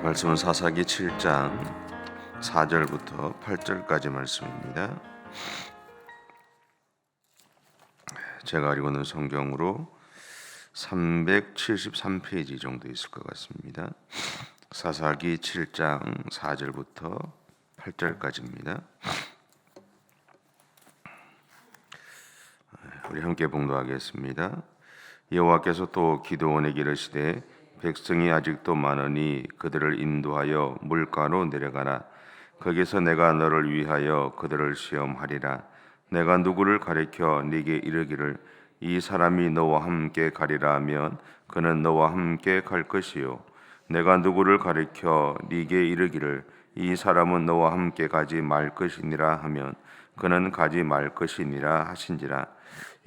말씀은 사사기 7장 4절부터 8절까지 말씀입니다. 제가 알고 있는 성경으로 373페이지 정도 있을 것 같습니다. 사사기 7장 4절부터 8절까지입니다. 우리 함께 봉독하겠습니다. 여호와께서 또 기드온에게 이르시되 백성이 아직도 많으니 그들을 인도하여 물가로 내려가라. 거기서 내가 너를 위하여 그들을 시험하리라. 내가 누구를 가리켜 네게 이르기를 이 사람이 너와 함께 가리라 하면 그는 너와 함께 갈 것이요 내가 누구를 가리켜 네게 이르기를 이 사람은 너와 함께 가지 말 것이니라 하면 그는 가지 말 것이니라 하신지라.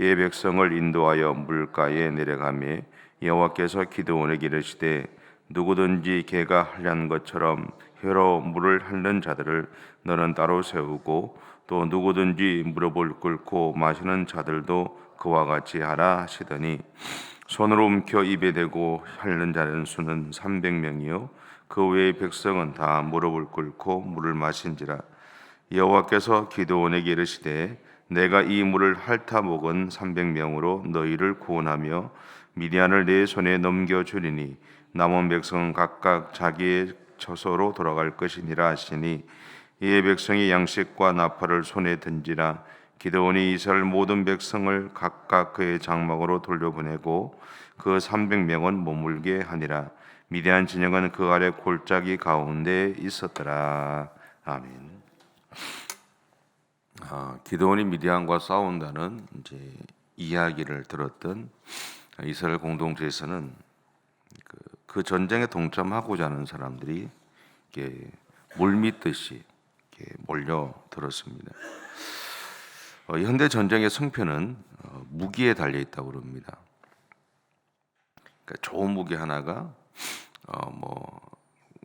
이 백성을 인도하여 물가에 내려가매 여호와께서 기드온에게 이르시되 누구든지 개가 하려는 것처럼 혀로 물을 핥는 자들을 너는 따로 세우고 또 누구든지 무릎을 꿇고 마시는 자들도 그와 같이 하라 하시더니 손으로 움켜 입에 대고 핥는 자는 수는 300명이요 그 외의 백성은 다 무릎을 꿇고 물을 마신지라. 여호와께서 기드온에게 이르시되 내가 이 물을 핥아 먹은 300명으로 너희를 구원하며 미디안을 내 손에 넘겨주리니 남은 백성은 각각 자기의 처소로 돌아갈 것이니라 하시니 이에 백성이 양식과 나팔을 손에 든지라. 기드온이 이스라엘 모든 백성을 각각 그의 장막으로 돌려보내고 그 300명은 머물게 하니라. 미디안 진영은 그 아래 골짜기 가운데 있었더라. 아멘. 기드온이 미디안과 싸운다는 이제 이야기를 들었던 이스라엘 공동체에서는 그 전쟁에 동참하고자 하는 사람들이 물밀듯이 몰려들었습니다. 현대 전쟁의 승패는 무기에 달려 있다고 그럽니다. 그러니까 좋은 무기 하나가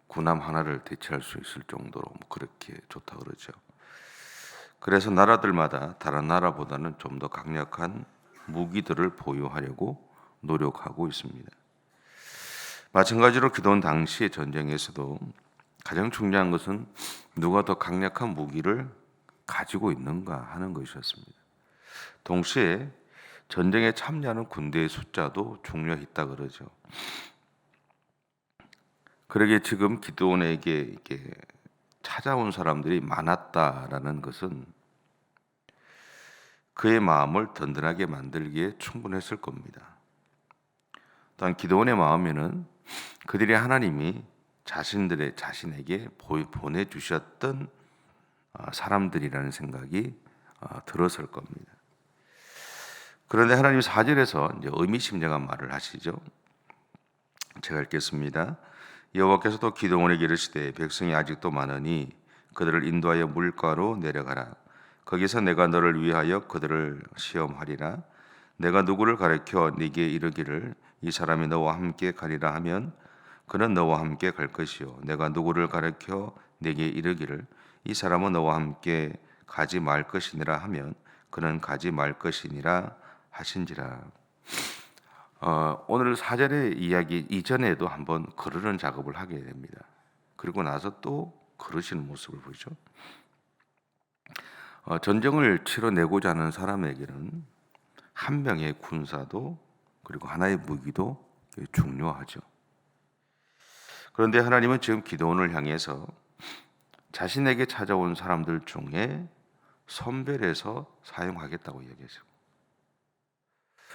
군함 하나를 대체할 수 있을 정도로 그렇게 좋다 그러죠. 그래서 나라들마다 다른 나라보다는 좀 더 강력한 무기들을 보유하려고 노력하고 있습니다. 마찬가지로 기드온 당시의 전쟁에서도 가장 중요한 것은 누가 더 강력한 무기를 가지고 있는가 하는 것이었습니다. 동시에 전쟁에 참여하는 군대의 숫자도 중요했다 그러죠. 그러기에 지금 기드온에게 이렇게 찾아온 사람들이 많았다라는 것은 그의 마음을 든든하게 만들기에 충분했을 겁니다. 또한 기드온의 마음에는 그들이 하나님이 자신에게 보내주셨던 사람들이라는 생각이 들었을 겁니다. 그런데 하나님이 4절에서 이제 의미심장한 말을 하시죠. 제가 읽겠습니다. 여호와께서도 기드온에게 이르시되 백성이 아직도 많으니 그들을 인도하여 물가로 내려가라. 거기서 내가 너를 위하여 그들을 시험하리라. 내가 누구를 가리켜 네게 이르기를 이 사람이 너와 함께 가리라 하면 그는 너와 함께 갈 것이요 내가 누구를 가리켜 네게 이르기를 이 사람은 너와 함께 가지 말 것이니라 하면 그는 가지 말 것이니라 하신지라. 오늘 4절의 이야기 이전에도 한번 거르는 작업을 하게 됩니다. 그리고 나서 또 거르시는 모습을 보죠. 전쟁을 치러내고자 하는 사람에게는 한 명의 군사도 그리고 하나의 무기도 중요하죠. 그런데 하나님은 지금 기드온을 향해서 자신에게 찾아온 사람들 중에 선별해서 사용하겠다고 이야기했어요.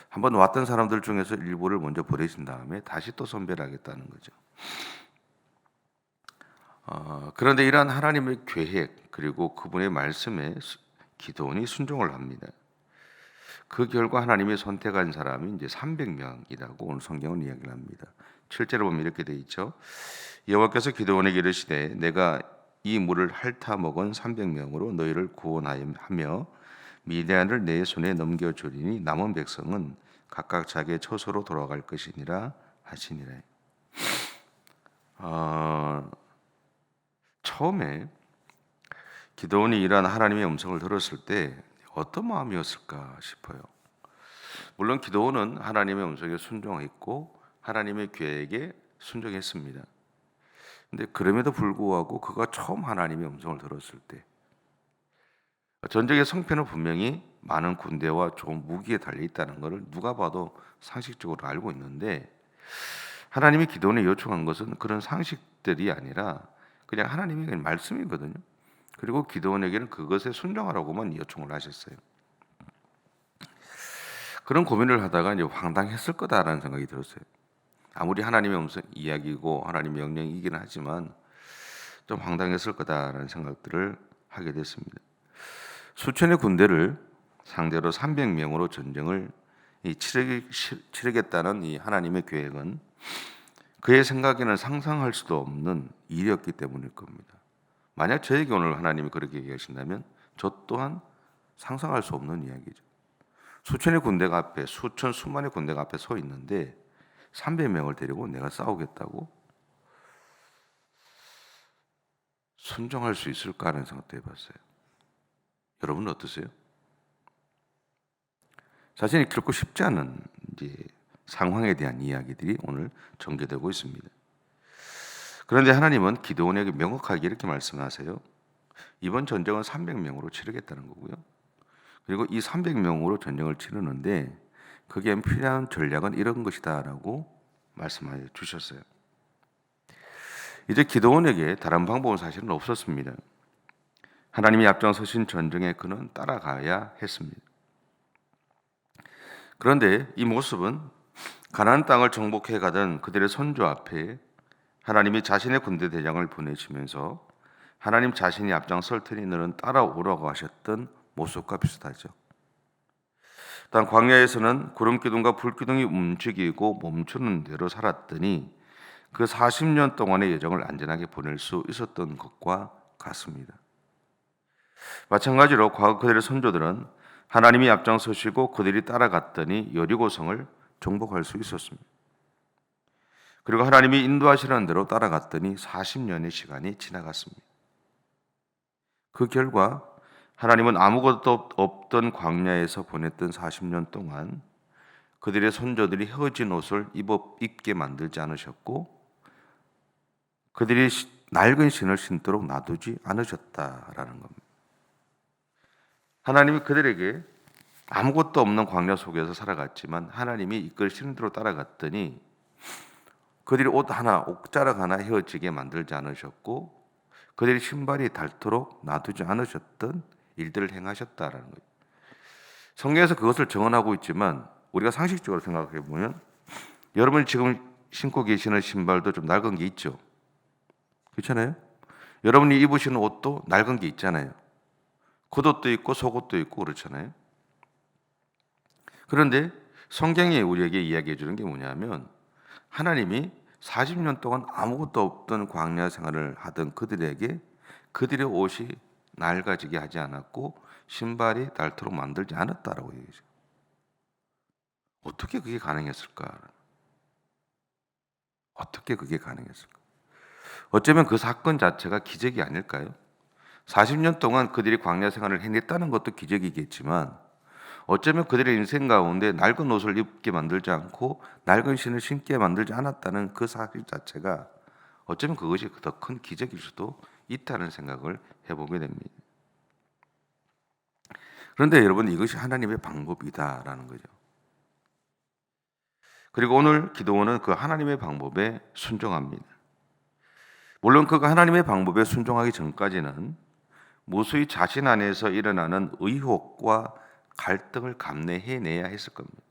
한번 왔던 사람들 중에서 일부를 먼저 보내신 다음에 다시 또 선별하겠다는 거죠. 그런데 이러한 하나님의 계획 그리고 그분의 말씀에 기드온이 순종을 합니다. 그 결과 하나님이 선택한 사람이 이제 300명이라고 오늘 성경은 이야기를 합니다. 7절에 보면 이렇게 돼 있죠. 여호와께서 기드온에게 이르시되 내가 이 물을 핥아 먹은 300명으로 너희를 구원하며 미디안을 내 손에 넘겨주리니 남은 백성은 각각 자기의 처소로 돌아갈 것이니라 하시니라. 처음에 기드온이 이러한 하나님의 음성을 들었을 때 어떤 마음이었을까 싶어요. 물론 기드온은 하나님의 음성에 순종했고 하나님의 계획에 순종했습니다. 근데 그럼에도 불구하고 그가 처음 하나님의 음성을 들었을 때 전적의 성패는 분명히 많은 군대와 좋은 무기에 달려 있다는 것을 누가 봐도 상식적으로 알고 있는데 하나님이 기도원에 요청한 것은 그런 상식들이 아니라 그냥 하나님의 그냥 말씀이거든요. 그리고 기도원에게는 그것에 순종하라고만 요청을 하셨어요. 그런 고민을 하다가 이제 황당했을 거다라는 생각이 들었어요. 아무리 하나님의 음성 이야기고 하나님의 명령이기는 하지만 좀 황당했을 거다라는 생각들을 하게 됐습니다. 수천의 군대를 상대로 300명으로 전쟁을 치르겠다는 이 하나님의 계획은 그의 생각에는 상상할 수도 없는 일이었기 때문일 겁니다. 만약 저에게 오늘 하나님이 그렇게 얘기하신다면 저 또한 상상할 수 없는 이야기죠. 수천의 군대가 앞에 수만의 군대가 앞에 서 있는데 300명을 데리고 내가 싸우겠다고 순종할 수 있을까 하는 생각도 해봤어요. 여러분은 어떠세요? 자신이 결코 쉽지 않은 이제 상황에 대한 이야기들이 오늘 전개되고 있습니다. 그런데 하나님은 기드온에게 명확하게 이렇게 말씀하세요. 이번 전쟁은 300명으로 치르겠다는 거고요. 그리고 이 300명으로 전쟁을 치르는데 그게 필요한 전략은 이런 것이다라고 말씀해 주셨어요. 이제 기드온에게 다른 방법은 사실은 없었습니다. 하나님이 앞장서신 전쟁에 그는 따라가야 했습니다. 그런데 이 모습은 가나안 땅을 정복해 가던 그들의 선조 앞에 하나님이 자신의 군대 대장을 보내시면서 하나님 자신이 앞장설 테니 너는 따라오라고 하셨던 모습과 비슷하죠. 단 광야에서는 구름 기둥과 불 기둥이 움직이고 멈추는 대로 살았더니 그 40년 동안의 여정을 안전하게 보낼 수 있었던 것과 같습니다. 마찬가지로 과거 그들의 선조들은 하나님이 앞장서시고 그들이 따라갔더니 여리고성을 정복할 수 있었습니다. 그리고 하나님이 인도하시는 대로 따라갔더니 40년의 시간이 지나갔습니다. 그 결과 하나님은 아무것도 없던 광야에서 보냈던 40년 동안 그들의 선조들이 헤어진 옷을 입게 만들지 않으셨고 그들이 낡은 신을 신도록 놔두지 않으셨다라는 겁니다. 하나님이 그들에게 아무것도 없는 광야 속에서 살아갔지만 하나님이 이끌시는 대로 따라갔더니 그들이 옷 하나, 옥자락 하나 헤어지게 만들지 않으셨고 그들이 신발이 닳도록 놔두지 않으셨던 일들을 행하셨다라는 거예요. 성경에서 그것을 정언하고 있지만 우리가 상식적으로 생각해 보면 여러분이 지금 신고 계시는 신발도 좀 낡은 게 있죠. 그렇잖아요? 여러분이 입으시는 옷도 낡은 게 있잖아요. 겉옷도 있고 속옷도 있고 그렇잖아요. 그런데 성경이 우리에게 이야기해 주는 게 뭐냐면 하나님이 40년 동안 아무것도 없던 광야 생활을 하던 그들에게 그들의 옷이 낡아지게 하지 않았고 신발이 닳도록 만들지 않았다라고 얘기하죠. 어떻게 그게 가능했을까? 어떻게 그게 가능했을까? 어쩌면 그 사건 자체가 기적이 아닐까요? 40년 동안 그들이 광야 생활을 해냈다는 것도 기적이겠지만 어쩌면 그들의 인생 가운데 낡은 옷을 입게 만들지 않고 낡은 신을 신게 만들지 않았다는 그 사실 자체가 어쩌면 그것이 더 큰 기적일 수도 있다는 생각을 해보게 됩니다. 그런데 여러분 이것이 하나님의 방법이다라는 거죠. 그리고 오늘 기도원은 그 하나님의 방법에 순종합니다. 물론 그가 하나님의 방법에 순종하기 전까지는 무수히 자신 안에서 일어나는 의혹과 갈등을 감내해내야 했을 겁니다.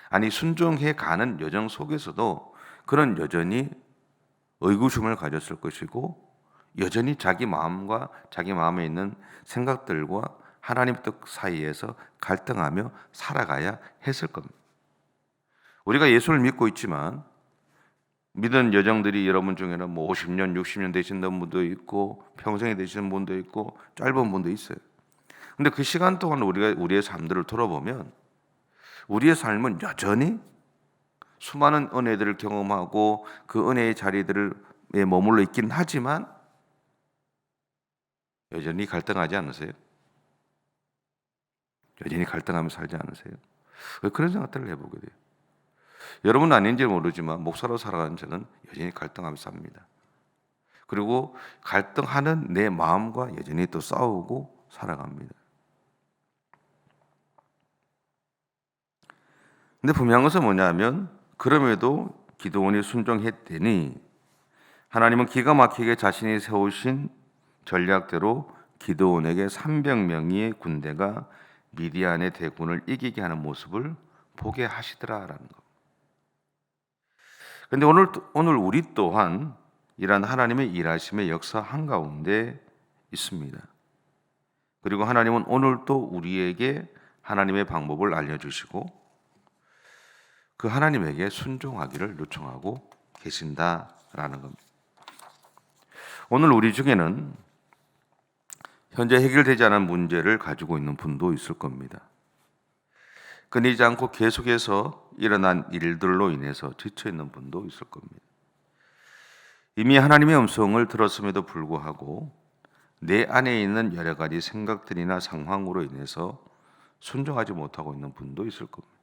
아니 순종해 가는 여정 속에서도 그런 여전히 의구심을 가졌을 것이고 여전히 자기 마음과 자기 마음에 있는 생각들과 하나님 뜻 사이에서 갈등하며 살아가야 했을 겁니다. 우리가 예수를 믿고 있지만 믿은 여정들이 여러분 중에는 뭐 50년, 60년 되시는 분도 있고 평생에 되시는 분도 있고 짧은 분도 있어요. 근데 그 시간 동안 우리가 우리의 삶들을 돌아보면 우리의 삶은 여전히 수많은 은혜들을 경험하고 그 은혜의 자리들에 머물러 있긴 하지만 여전히 갈등하지 않으세요? 여전히 갈등하며 살지 않으세요? 왜 그런 생각들을 해보게 돼요? 여러분은 아닌지 모르지만 목사로 살아가는 저는 여전히 갈등하며 삽니다. 그리고 갈등하는 내 마음과 여전히 또 싸우고 살아갑니다. 근데 분명한 것은 뭐냐면 그럼에도 기드온이 순종했더니 하나님은 기가 막히게 자신이 세우신 전략대로 기드온에게 300명의 군대가 미디안의 대군을 이기게 하는 모습을 보게 하시더라라는 것. 그런데 오늘 우리 또한 이러한 하나님의 일하심의 역사 한가운데 있습니다. 그리고 하나님은 오늘도 우리에게 하나님의 방법을 알려주시고 그 하나님에게 순종하기를 요청하고 계신다라는 겁니다. 오늘 우리 중에는 현재 해결되지 않은 문제를 가지고 있는 분도 있을 겁니다. 끊이지 않고 계속해서 일어난 일들로 인해서 지쳐 있는 분도 있을 겁니다. 이미 하나님의 음성을 들었음에도 불구하고 내 안에 있는 여러 가지 생각들이나 상황으로 인해서 순종하지 못하고 있는 분도 있을 겁니다.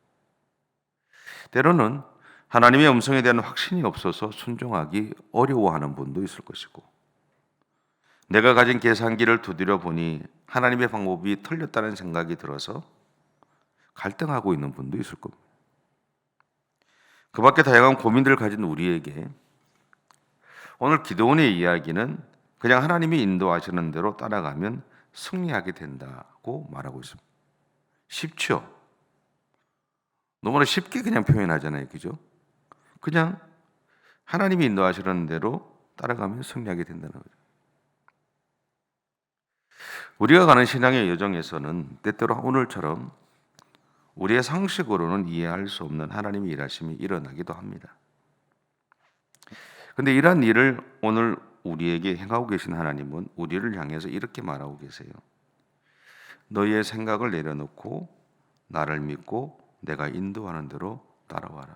때로는 하나님의 음성에 대한 확신이 없어서 순종하기 어려워하는 분도 있을 것이고, 내가 가진 계산기를 두드려 보니 하나님의 방법이 틀렸다는 생각이 들어서 갈등하고 있는 분도 있을 겁니다. 그 밖에 다양한 고민들을 가진 우리에게 오늘 기드온의 이야기는 그냥 하나님이 인도하시는 대로 따라가면 승리하게 된다고 말하고 있습니다. 쉽죠? 너무나 쉽게 그냥 표현하잖아요. 그죠? 그냥 하나님이 인도하시는 대로 따라가면 승리하게 된다는 거죠. 우리가 가는 신앙의 여정에서는 때때로 오늘처럼 우리의 상식으로는 이해할 수 없는 하나님의 일하심이 일어나기도 합니다. 그런데 이러한 일을 오늘 우리에게 행하고 계신 하나님은 우리를 향해서 이렇게 말하고 계세요. 너희의 생각을 내려놓고 나를 믿고 내가 인도하는 대로 따라와라.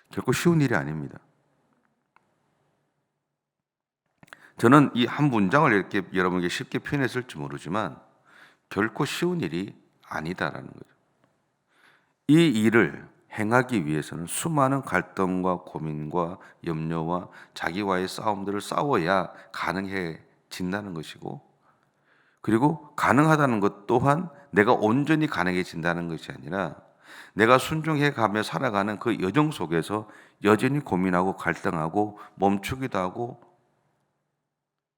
결코 쉬운 일이 아닙니다. 저는 이 한 문장을 이렇게 여러분에게 쉽게 표현했을지 모르지만 결코 쉬운 일이 아니다라는 거죠. 이 일을 행하기 위해서는 수많은 갈등과 고민과 염려와 자기와의 싸움들을 싸워야 가능해진다는 것이고, 그리고 가능하다는 것 또한 내가 온전히 가능해진다는 것이 아니라 내가 순종해 가며 살아가는 그 여정 속에서 여전히 고민하고 갈등하고 멈추기도 하고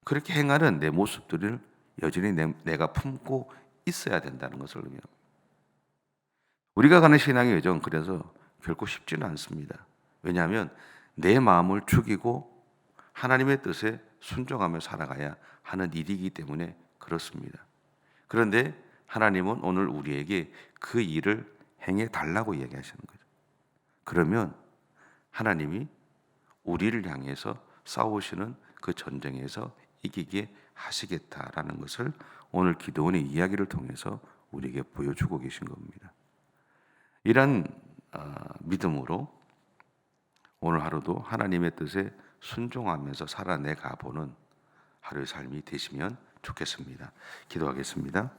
그렇게 행하는 내 모습들을 여전히 내가 품고 있어야 된다는 것을 의미합니다. 우리가 가는 신앙의 여정은 그래서 결코 쉽지는 않습니다. 왜냐하면 내 마음을 죽이고 하나님의 뜻에 순종하며 살아가야 하는 일이기 때문에 그렇습니다. 그런데 하나님은 오늘 우리에게 그 일을 행해 달라고 이야기하시는 거죠. 그러면 하나님이 우리를 향해서 싸우시는 그 전쟁에서 이기게 하시겠다라는 것을 오늘 기드온의 이야기를 통해서 우리에게 보여주고 계신 겁니다. 이런 믿음으로 오늘 하루도 하나님의 뜻에 순종하면서 살아내가 보는 하루의 삶이 되시면 좋겠습니다. 기도하겠습니다.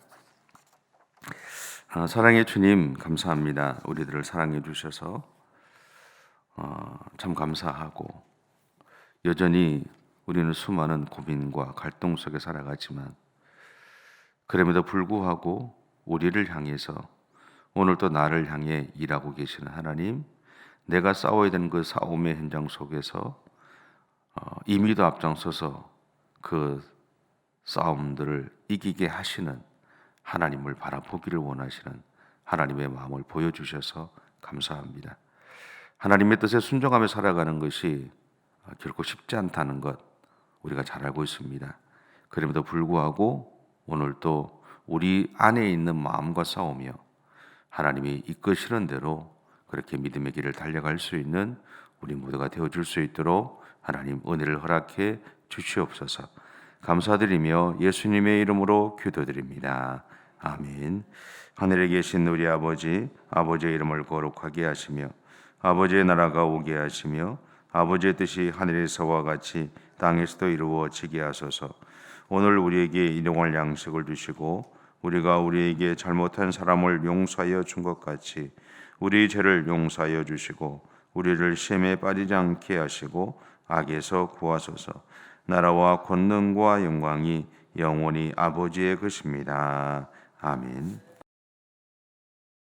사랑의 주님, 감사합니다. 우리들을 사랑해 주셔서 참 감사하고, 여전히 우리는 수많은 고민과 갈등 속에 살아가지만 그럼에도 불구하고 우리를 향해서 오늘도 나를 향해 일하고 계시는 하나님, 내가 싸워야 되는 그 싸움의 현장 속에서 이미도 앞장서서 그 싸움들을 이기게 하시는 하나님을 바라보기를 원하시는 하나님의 마음을 보여주셔서 감사합니다. 하나님의 뜻에 순종하며 살아가는 것이 결코 쉽지 않다는 것 우리가 잘 알고 있습니다. 그럼에도 불구하고 오늘도 우리 안에 있는 마음과 싸우며 하나님이 이끄시는 대로 그렇게 믿음의 길을 달려갈 수 있는 우리 모두가 되어줄 수 있도록 하나님 은혜를 허락해 주시옵소서. 감사드리며 예수님의 이름으로 기도드립니다. 아멘. 하늘에 계신 우리 아버지, 아버지의 이름을 거룩하게 하시며 아버지의 나라가 오게 하시며 아버지의 뜻이 하늘에서와 같이 땅에서도 이루어지게 하소서. 오늘 우리에게 일용할 양식을 주시고 우리가 우리에게 잘못한 사람을 용서하여 준 것 같이 우리 죄를 용서하여 주시고 우리를 시험에 빠지지 않게 하시고 악에서 구하소서. 나라와 권능과 영광이 영원히 아버지의 것입니다. 아멘.